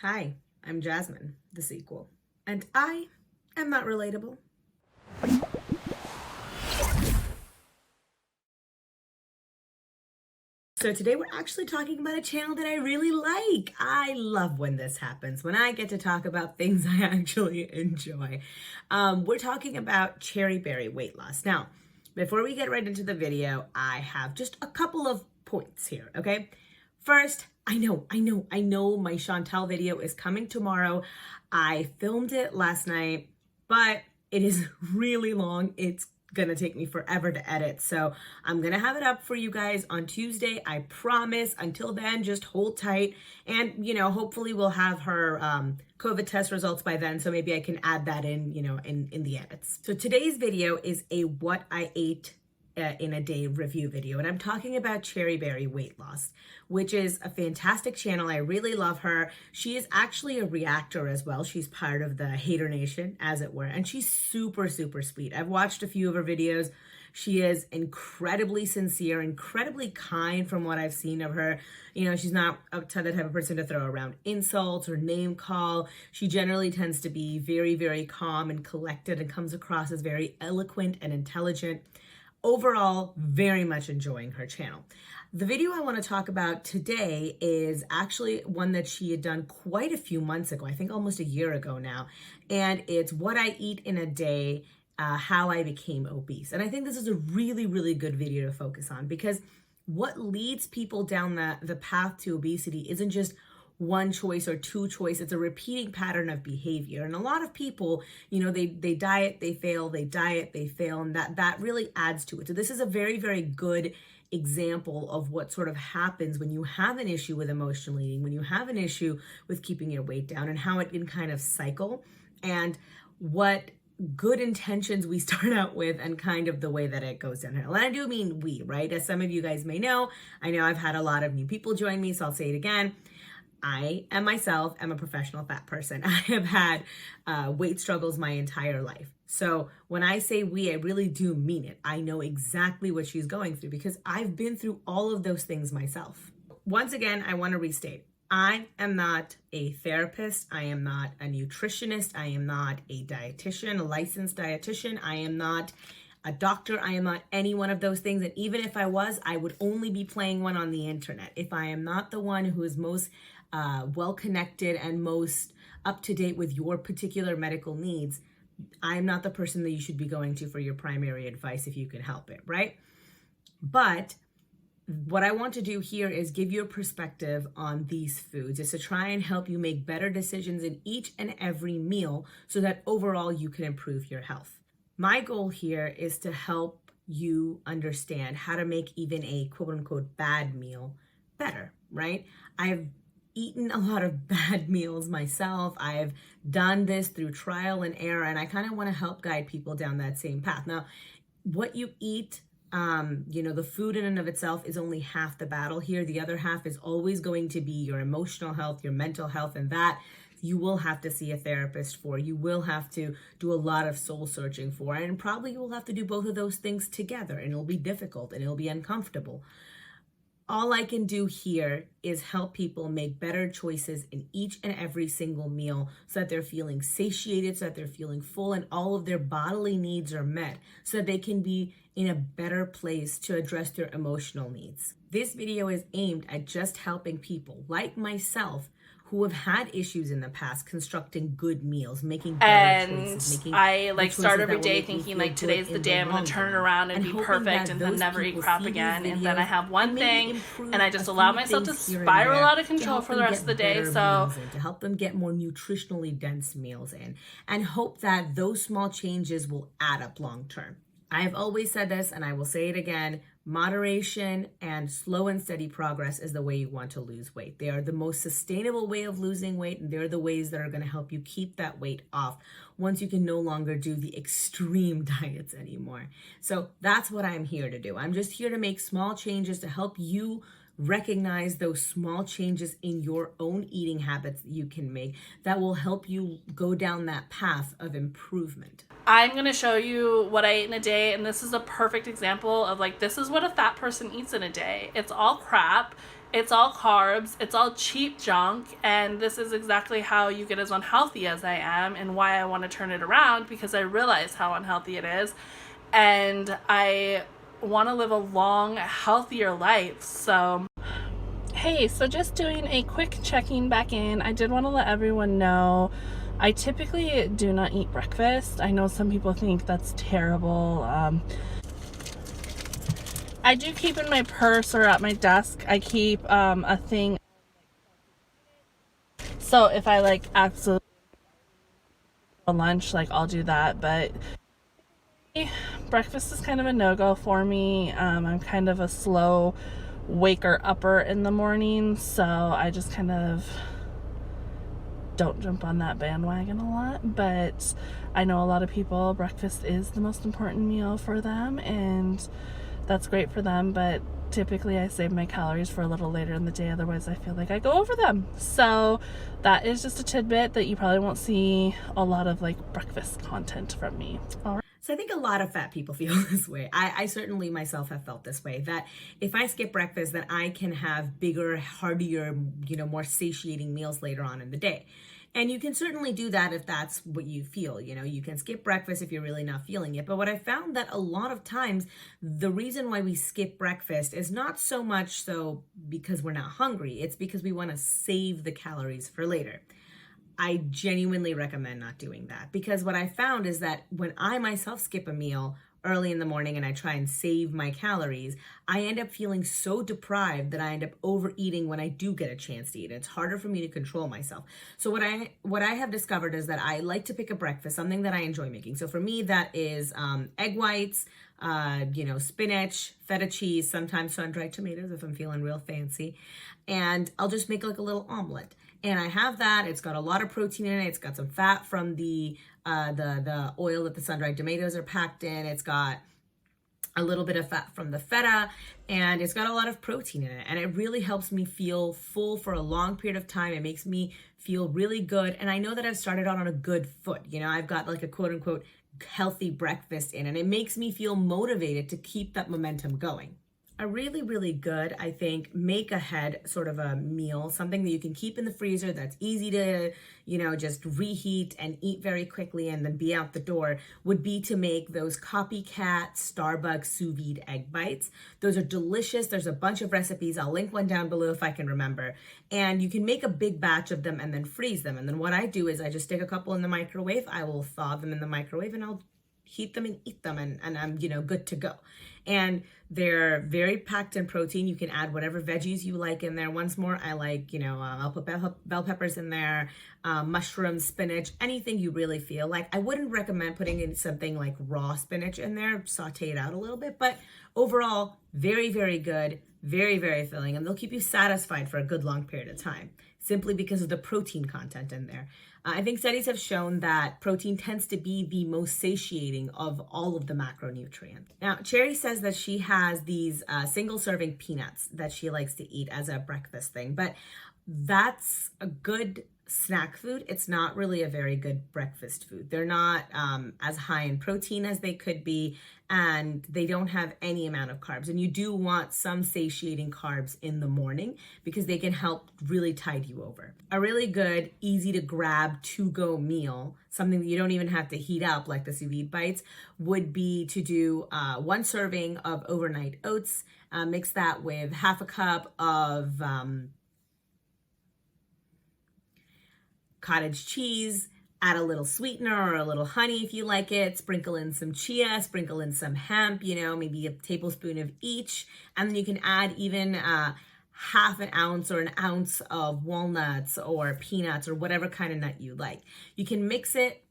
Hi, I'm Jasmine, the sequel, and I am not relatable. So today we're actually talking about a channel that I really like. I love when this happens, when I get to talk about things I actually enjoy. We're talking about CherryBerry weight loss. Now, before we get right into the video, I have just a couple of points here, okay? First, I know my Chantel video is coming tomorrow. I filmed it last night, but it is really long. It's gonna take me forever to edit, so I'm gonna have it up for you guys on Tuesday, I promise. Until then, just hold tight, and hopefully we'll have her COVID test results by then, so maybe I can add that in in the edits. So today's video is a what I ate in a day review video, and I'm talking about CherryBerry weight loss, which is a fantastic channel. I really love her. She is actually a reactor as well. She's part of the Hater Nation, as it were, and she's super sweet. I've watched a few of her videos. She is incredibly sincere, incredibly kind from what I've seen of her. She's not the type of person to throw around insults or name call. She generally tends to be very calm and collected and comes across as very eloquent and intelligent. Overall, very much enjoying her channel. The video I want to talk about today is actually one that she had done quite a few months ago, I think almost a year ago now, and it's what I eat in a day, how I became obese. And I think this is a really good video to focus on, because what leads people down the path to obesity isn't just one choice or two choice. It's a repeating pattern of behavior. And a lot of people, they diet, they fail, they diet, they fail, and that really adds to it. So this is a very good example of what sort of happens when you have an issue with emotional eating, when you have an issue with keeping your weight down, and how it can kind of cycle, and what good intentions we start out with, and kind of the way that it goes down here. And I do mean we, right? As some of you guys may know, I know I've had a lot of new people join me, so I'll say it again. I myself am a professional fat person. I have had weight struggles my entire life. So when I say we, I really do mean it. I know exactly what she's going through, because I've been through all of those things myself. Once again, I want to restate. I am not a therapist. I am not a nutritionist. I am not a dietitian, a licensed dietitian. I am not a doctor. I am not any one of those things. And even if I was, I would only be playing one on the internet. If I am not the one who is most well-connected and most up-to-date with your particular medical needs, I'm not the person that you should be going to for your primary advice if you can help it, right? But what I want to do here is give you a perspective on these foods, is to try and help you make better decisions in each and every meal, so that overall you can improve your health. My goal here is to help you understand how to make even a quote-unquote bad meal better, right? I've eaten a lot of bad meals myself. I've done this through trial and error, and I kind of want to help guide people down that same path. Now, what you eat, the food in and of itself is only half the battle here. The other half is always going to be your emotional health, your mental health, and that you will have to see a therapist for. You will have to do a lot of soul searching for, and probably you will have to do both of those things together, and it'll be difficult and it'll be uncomfortable. All I can do here is help people make better choices in each and every single meal, so that they're feeling satiated, so that they're feeling full, and all of their bodily needs are met, so that they can be in a better place to address their emotional needs. This video is aimed at just helping people like myself who have had issues in the past constructing good meals, making better choices. I start every day thinking today's the day I'm going to turn it around and be perfect and then never eat crap again. And then I have one thing and I just allow myself to spiral out of control for the rest of the day. So to help them get more nutritionally dense meals in, and hope that those small changes will add up long term. I've always said this, and I will say it again: moderation and slow and steady progress is the way you want to lose weight. They are the most sustainable way of losing weight, and they're the ways that are going to help you keep that weight off once you can no longer do the extreme diets anymore. So that's what I'm here to do. I'm just here to make small changes to help you recognize those small changes in your own eating habits that you can make that will help you go down that path of improvement. I'm going to show you what I eat in a day, and this is a perfect example of like, this is what a fat person eats in a day. It's all crap. It's all carbs. It's all cheap junk. And this is exactly how you get as unhealthy as I am, and why I want to turn it around, because I realize how unhealthy it is. And I want to live a long, healthier life. So, hey, so just doing a quick checking back in. I did want to let everyone know I typically do not eat breakfast. I know some people think that's terrible. I do keep in my purse or at my desk, I keep a thing. So if I like absolutely lunch, like I'll do that. But breakfast is kind of a no-go for me. I'm kind of a slow waker upper in the morning, so I just kind of don't jump on that bandwagon a lot. But I know a lot of people, breakfast is the most important meal for them, and that's great for them, but typically I save my calories for a little later in the day, otherwise I feel like I go over them. So that is just a tidbit that you probably won't see a lot of like breakfast content from me. All right. So I think a lot of fat people feel this way. I certainly myself have felt this way, that if I skip breakfast, that I can have bigger, heartier, more satiating meals later on in the day. And you can certainly do that if that's what you feel. You can skip breakfast if you're really not feeling it. But what I found that a lot of times, the reason why we skip breakfast is not so much so because we're not hungry. It's because we want to save the calories for later. I genuinely recommend not doing that, because what I found is that when I myself skip a meal early in the morning and I try and save my calories, I end up feeling so deprived that I end up overeating when I do get a chance to eat. It's harder for me to control myself. So what I have discovered is that I like to pick a breakfast, something that I enjoy making. So for me, that is egg whites, spinach, feta cheese, sometimes sun-dried tomatoes if I'm feeling real fancy. And I'll just make like a little omelet. And I have that. It's got a lot of protein in it. It's got some fat from the oil that the sun-dried tomatoes are packed in. It's got a little bit of fat from the feta, and it's got a lot of protein in it. And it really helps me feel full for a long period of time. It makes me feel really good. And I know that I've started out on a good foot. I've got like a quote unquote healthy breakfast in, and it makes me feel motivated to keep that momentum going. A really, really good, I think, make ahead sort of a meal, something that you can keep in the freezer that's easy to, just reheat and eat very quickly and then be out the door, would be to make those CopyCat Starbucks sous vide egg bites. Those are delicious. There's a bunch of recipes. I'll link one down below if I can remember. And you can make a big batch of them and then freeze them. And then what I do is I just stick a couple in the microwave. I will thaw them in the microwave and I'll heat them and eat them, and I'm good to go. And they're very packed in protein. You can add whatever veggies you like in there. Once more, I like, I'll put bell peppers in there, mushrooms, spinach, anything you really feel like. I wouldn't recommend putting in something like raw spinach in there, saute it out a little bit, but overall, very, very good, very, very filling, and they'll keep you satisfied for a good long period of time, simply because of the protein content in there. I think studies have shown that protein tends to be the most satiating of all of the macronutrients. Now, Cherry says that she has these single serving peanuts that she likes to eat as a breakfast thing, but that's a good snack food. It's not really a very good breakfast food. They're not as high in protein as they could be, and they don't have any amount of carbs. And you do want some satiating carbs in the morning because they can help really tide you over. A really good, easy to grab to-go meal, something that you don't even have to heat up like the sous vide bites, would be to do 1 serving of overnight oats. Mix that with half a cup of cottage cheese, add a little sweetener or a little honey if you like it, sprinkle in some chia, sprinkle in some hemp, maybe a tablespoon of each. And then you can add even half an ounce or an ounce of walnuts or peanuts or whatever kind of nut you like. You can mix it,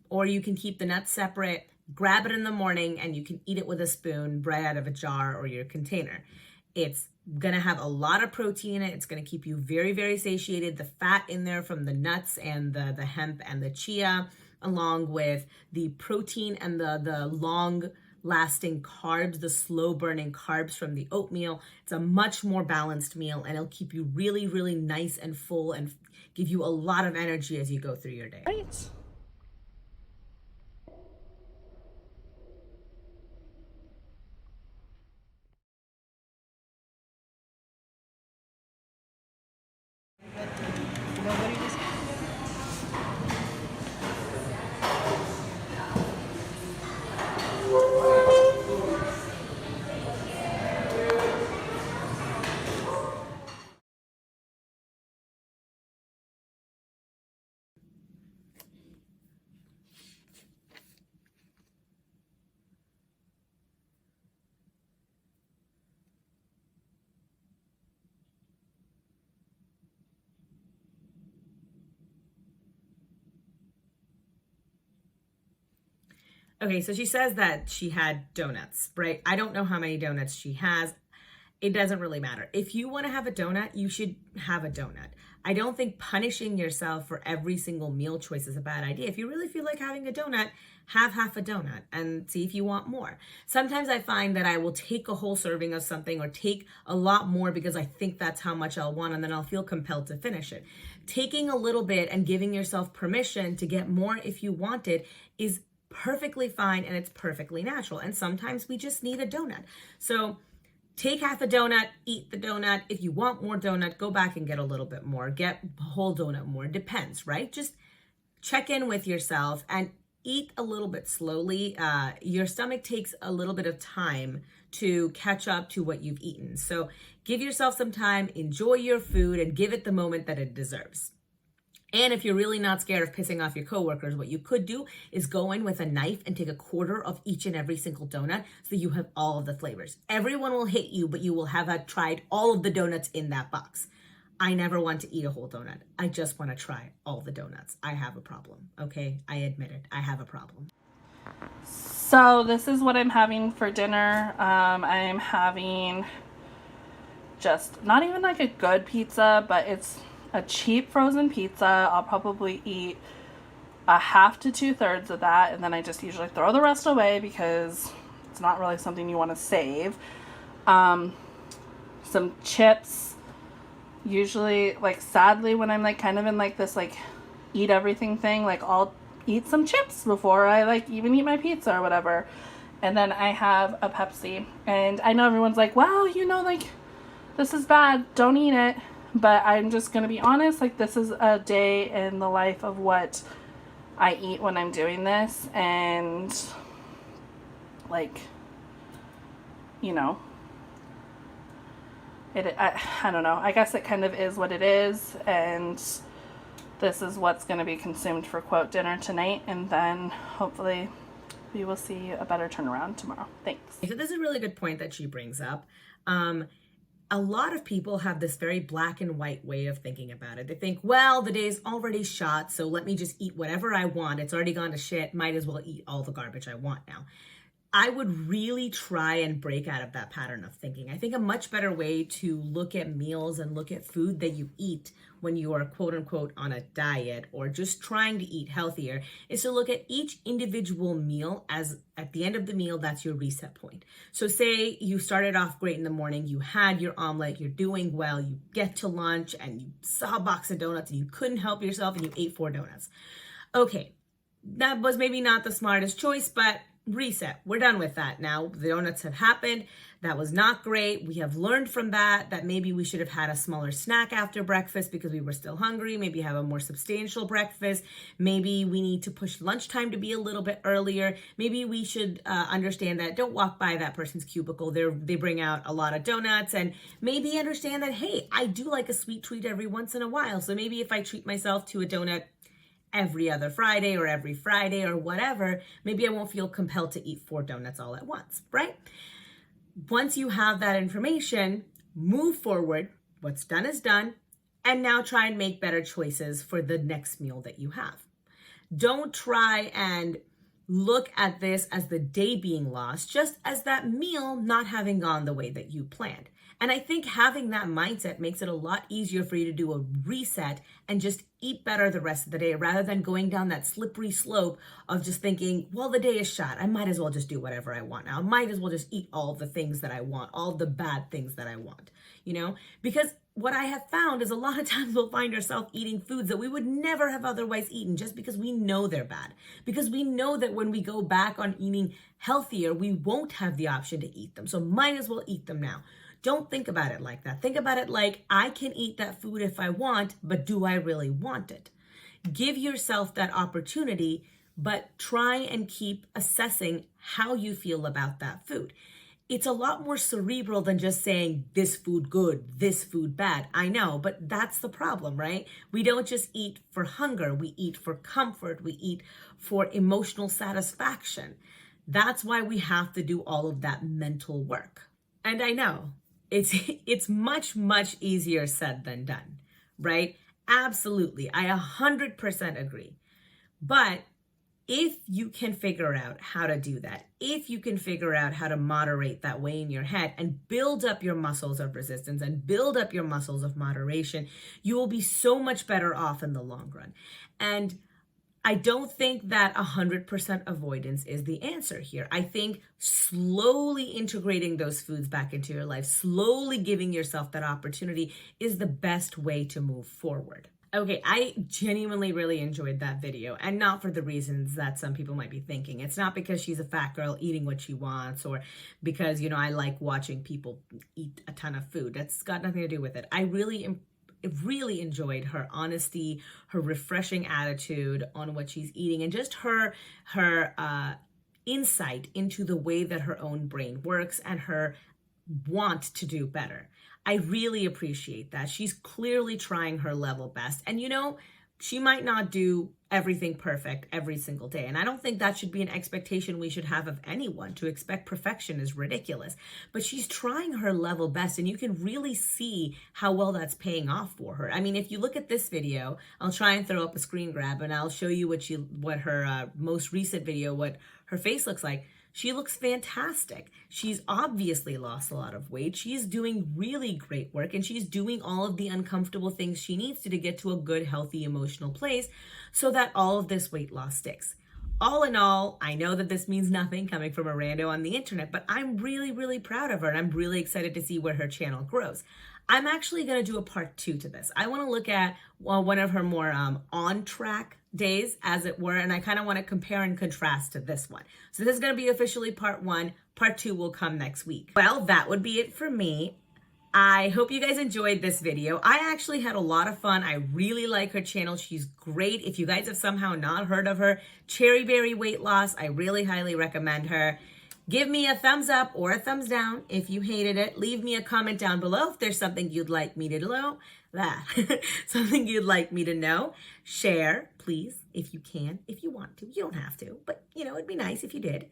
or you can keep the nuts separate, grab it in the morning, and you can eat it with a spoon right out of a jar or your container. It's going to have a lot of protein in it. It's going to keep you very, very satiated. The fat in there from the nuts and the hemp and the chia, along with the protein and the long lasting carbs, the slow burning carbs from the oatmeal. It's a much more balanced meal, and it'll keep you really, really nice and full and give you a lot of energy as you go through your day. Right. Okay, so she says that she had donuts, right? I don't know how many donuts she has. It doesn't really matter. If you want to have a donut, you should have a donut. I don't think punishing yourself for every single meal choice is a bad idea. If you really feel like having a donut, have half a donut and see if you want more. Sometimes I find that I will take a whole serving of something or take a lot more because I think that's how much I'll want, and then I'll feel compelled to finish it. Taking a little bit and giving yourself permission to get more if you want it is perfectly fine, and it's perfectly natural. And sometimes we just need a donut. So take half a donut, eat the donut. If you want more donut, go back and get a little bit more. Get a whole donut more. Depends, right? Just check in with yourself and eat a little bit slowly. Your stomach takes a little bit of time to catch up to what you've eaten. So give yourself some time, enjoy your food, and give it the moment that it deserves. And if you're really not scared of pissing off your coworkers, what you could do is go in with a knife and take a quarter of each and every single donut so you have all of the flavors. Everyone will hate you, but you will have tried all of the donuts in that box. I never want to eat a whole donut. I just want to try all the donuts. I have a problem, okay? I admit it. I have a problem. So this is what I'm having for dinner. I'm having just not even like a good pizza, but it's a cheap frozen pizza. I'll probably eat a half to 2/3 of that, and then I just usually throw the rest away because it's not really something you want to save. Some chips. Usually, like, sadly, when I'm like kind of in like this like eat everything thing, like I'll eat some chips before I like even eat my pizza or whatever. And then I have a Pepsi, and I know everyone's like, wow, you know, like this is bad, don't eat it. But I'm just going to be honest, like this is a day in the life of what I eat when I'm doing this. And like, you know, I don't know. I guess it kind of is what it is. And this is what's going to be consumed for quote dinner tonight. And then hopefully we will see a better turnaround tomorrow. Thanks. So this is a really good point that she brings up. A lot of people have this very black and white way of thinking about it. They think, well, the day's already shot, so let me just eat whatever I want. It's already gone to shit. Might as well eat all the garbage I want now. I would really try and break out of that pattern of thinking. I think a much better way to look at meals and look at food that you eat when you are quote unquote on a diet or just trying to eat healthier is to look at each individual meal as at the end of the meal, that's your reset point. So say you started off great in the morning, you had your omelet, you're doing well, you get to lunch and you saw a box of donuts and you couldn't help yourself and you ate 4 donuts. Okay, that was maybe not the smartest choice, but reset. We're done with that now. The donuts have happened. That was not great. We have learned from that maybe we should have had a smaller snack after breakfast because we were still hungry. Maybe have a more substantial breakfast. Maybe we need to push lunchtime to be a little bit earlier. Maybe we should understand that don't walk by that person's cubicle. They bring out a lot of donuts, and maybe understand that, hey, I do like a sweet treat every once in a while. So maybe if I treat myself to a donut every other Friday or every Friday or whatever, maybe I won't feel compelled to eat 4 donuts all at once, right? Once you have that information, move forward. What's done is done. And now try and make better choices for the next meal that you have. Don't try and look at this as the day being lost, just as that meal not having gone the way that you planned. And I think having that mindset makes it a lot easier for you to do a reset and just eat better the rest of the day, rather than going down that slippery slope of just thinking, well, the day is shot. I might as well just do whatever I want now. I might as well just eat all the things that I want, all the bad things that I want, you know? Because what I have found is a lot of times we'll find ourselves eating foods that we would never have otherwise eaten, just because we know they're bad. Because we know that when we go back on eating healthier, we won't have the option to eat them. So might as well eat them now. Don't think about it like that. Think about it like, I can eat that food if I want, but do I really want it? Give yourself that opportunity, but try and keep assessing how you feel about that food. It's a lot more cerebral than just saying this food good, this food bad. I know, but that's the problem, right? We don't just eat for hunger. We eat for comfort. We eat for emotional satisfaction. That's why we have to do all of that mental work. And I know it's much, much easier said than done, right? Absolutely. I 100% agree. But if you can figure out how to do that, if you can figure out how to moderate that way in your head and build up your muscles of resistance and build up your muscles of moderation, you will be so much better off in the long run. And I don't think that 100% avoidance is the answer here. I think slowly integrating those foods back into your life, slowly giving yourself that opportunity, is the best way to move forward. Okay, I genuinely really enjoyed that video, and not for the reasons that some people might be thinking. It's not because she's a fat girl eating what she wants, or because, I like watching people eat a ton of food. That's got nothing to do with it. I really enjoyed her honesty, her refreshing attitude on what she's eating, and just her insight into the way that her own brain works and her want to do better. I really appreciate that. She's clearly trying her level best. And she might not do everything perfect every single day. And I don't think that should be an expectation we should have of anyone. To expect perfection is ridiculous. But she's trying her level best, and you can really see how well that's paying off for her. I mean, if you look at this video, I'll try and throw up a screen grab and I'll show you what her most recent video, what her face looks like. She looks fantastic. She's obviously lost a lot of weight. She's doing really great work, and she's doing all of the uncomfortable things she needs to get to a good, healthy, emotional place so that all of this weight loss sticks. All in all, I know that this means nothing coming from a rando on the internet, but I'm really, really proud of her, and I'm really excited to see where her channel grows. I'm actually going to do a part 2 to this. I want to look at one of her more on-track days, as it were, and I kind of want to compare and contrast to this one. So this is going to be officially part 1. Part 2 will come next week. Well, that would be it for me. I hope you guys enjoyed this video. I actually had a lot of fun. I really like her channel. She's great. If you guys have somehow not heard of her, CherryBerry Weight Loss, I really highly recommend her. Give me a thumbs up or a thumbs down if you hated it. Leave me a comment down below if there's something you'd like me to know. Something you'd like me to know. Share, please, if you can, if you want to. You don't have to, but it'd be nice if you did.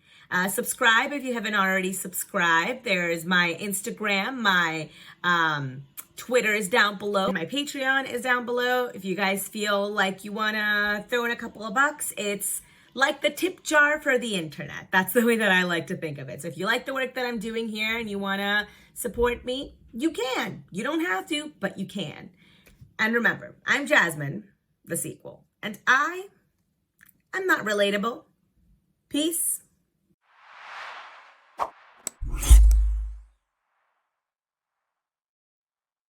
Subscribe if you haven't already subscribed. There's my Instagram, my Twitter is down below. My Patreon is down below. If you guys feel like you want to throw in a couple of bucks, it's like the tip jar for the internet. That's the way that I like to think of it. So if you like the work that I'm doing here and you want to support me, you can. You don't have to, but you can. And remember, I'm Jasmine, the sequel, and I'm not relatable. Peace.